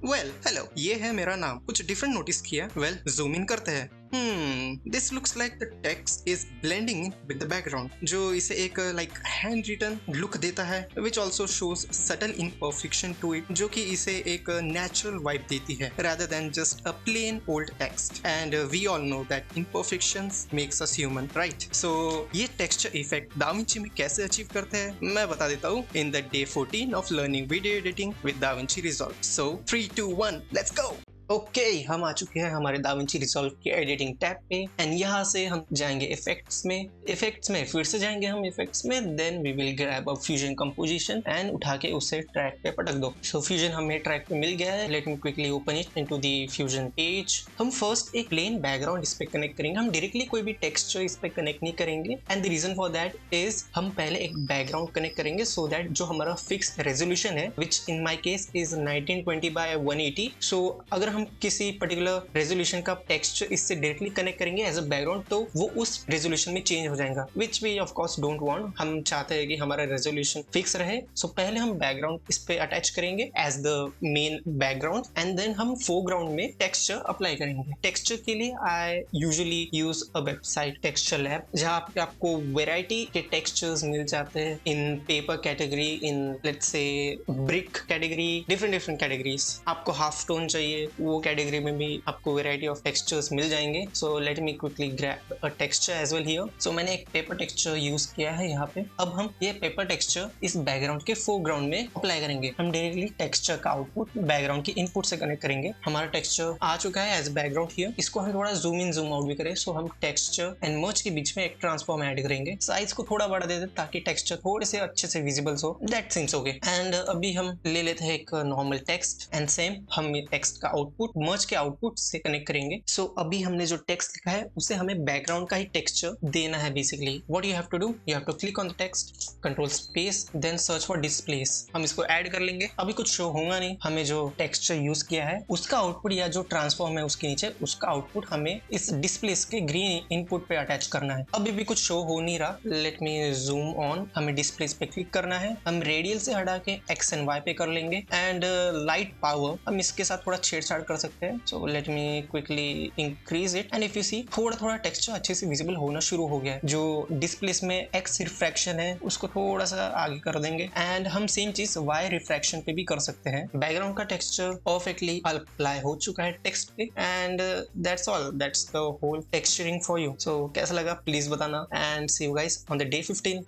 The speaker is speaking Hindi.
वेल हेलो, ये है मेरा नाम। कुछ डिफरेंट नोटिस किया? वेल जूम इन करते हैं। This looks like the text is blending in with the background, जो इसे एक लाइक हैंड रिटन लुक देता है, which also shows subtle imperfection to it, जो कि इसे एक नेचुरल वाइब देती है rather than just a plain old text. And we all know that imperfections makes us human, right? So ये texture effect DaVinci में कैसे अचीव करते हैं मैं बता देता हूँ in the day 14 of learning video editing with DaVinci Resolve. So 3, 2, 1, let's go! Okay हम आ चुके हैं हमारे दाविंची रिजॉल्व के एडिटिंग टैब पे एंड यहाँ से हम जाएंगे इफेक्ट्स में फिर से जाएंगे हम इफेक्ट्स में, then we will grab a fusion composition and उठा के उसे ट्रैक पे पटक दो। सो फ्यूजन हमें ट्रैक पे मिल गया है। Late me quickly open it into the fusion page. हम फर्स्ट एक प्लेन बैकग्राउंड इस पे कनेक्ट करेंगे। हम डायरेक्टली कोई भी टेक्सचर इस पे कनेक्ट नहीं करेंगे and the reason for that is हम पहले एक बैकग्राउंड कनेक्ट करेंगे सो दैट जो हमारा फिक्स रेजोल्यूशन है which in my case is 1920 by 180। सो अगर हम किसी पर्टिकुलर रेजोल्यूशन का टेक्सचर इससे डायरेक्टली कनेक्ट करेंगे एज अ बैकग्राउंड तो वो उस रेजोल्यूशन में चेंज हो जाएगा, which we of course don't want. हम चाहते हैं कि हमारा रेजोल्यूशन फिक्स रहे। सो पहले हम बैकग्राउंड इस पे अटैच करेंगे as the main background and then हम फोरग्राउंड में टेक्सचर अप्लाई करेंगे। टेक्सचर के लिए I usually use a website texture lab, जहाँ पे आपको वेराइटी के टेक्सचर्स मिल जाते हैं in paper category, in let's say brick category, different categories. आपको हाफ टोन चाहिए वो कैटेगरी में भी आपको वैरायटी ऑफ टेक्सचर्स मिल जाएंगे। So let me quickly grab a texture as well here. So मैंने एक पेपर टेक्सचर यूज किया है यहाँ पे। अब हम ये पेपर टेक्सचर इस बैकग्राउंड के फोरग्राउंड में अप्लाई करेंगे। हम डायरेक्टली टेक्सचर का आउटपुट बैकग्राउंड की इनपुट से कनेक्ट करेंगे। हमारा टेक्सचर आ चुका है एज बैकग्राउंड हियर। इसको हम थोड़ा जूम इन जूम आउट भी करें। सो हम टेक्सचर एंड मर्ज के बीच में एक ट्रांसफॉर्म ऐड करेंगे। साइज को थोड़ा बड़ा दे दे ताकि टेक्सचर थोड़े से अच्छे से विजिबल्स हो। That seems okay. एंड अभी हम ले लेते हैं एक नॉर्मल टेक्स्ट एंड सेम हम टेक्स्ट का आउटपुट मर्ज के आउटपुट से कनेक्ट करेंगे। सो अभी हमने जो टेक्स्ट लिखा है उसे हमें बैकग्राउंड का ही टेक्सचर देना है। Basically what you have to do, you have to click on the text, control space, then search for displace. हम इसको ऐड कर लेंगे। अभी कुछ शो होगा नहीं। हमें जो टेक्सचर यूज किया है उसका आउटपुट या जो ट्रांसफॉर्म है उसके नीचे उसका आउटपुट हमें इस डिस्प्लेस के ग्रीन इनपुट पे अटैच करना है। अभी भी कुछ शो हो नहीं रहा। Let me zoom on. हमें डिस्प्लेस पे क्लिक करना है। हम रेडियल से हटा के एक्स एंड वाई पे कर लेंगे एंड लाइट पावर हम इसके साथ थोड़ा छेड़छाड़ कर सकते हैं। So let me quickly increase it and if you see थोड़ा टेक्सचर अच्छे से विजिबल होना शुरू हो गया है। जो डिस्प्लेस में एक्स रिफ्रैक्शन है उसको थोड़ा सा आगे कर देंगे एंड हम सेम चीज वाई रिफ्रैक्शन पे भी कर सकते हैं। बैकग्राउंड का टेक्सचर परफेक्टली अप्लाई हो चुका है टेक्स्ट पे and that's all, that's the whole texturing for you. So कैसा लगा प्लीज बताना and see you guys on the day 15।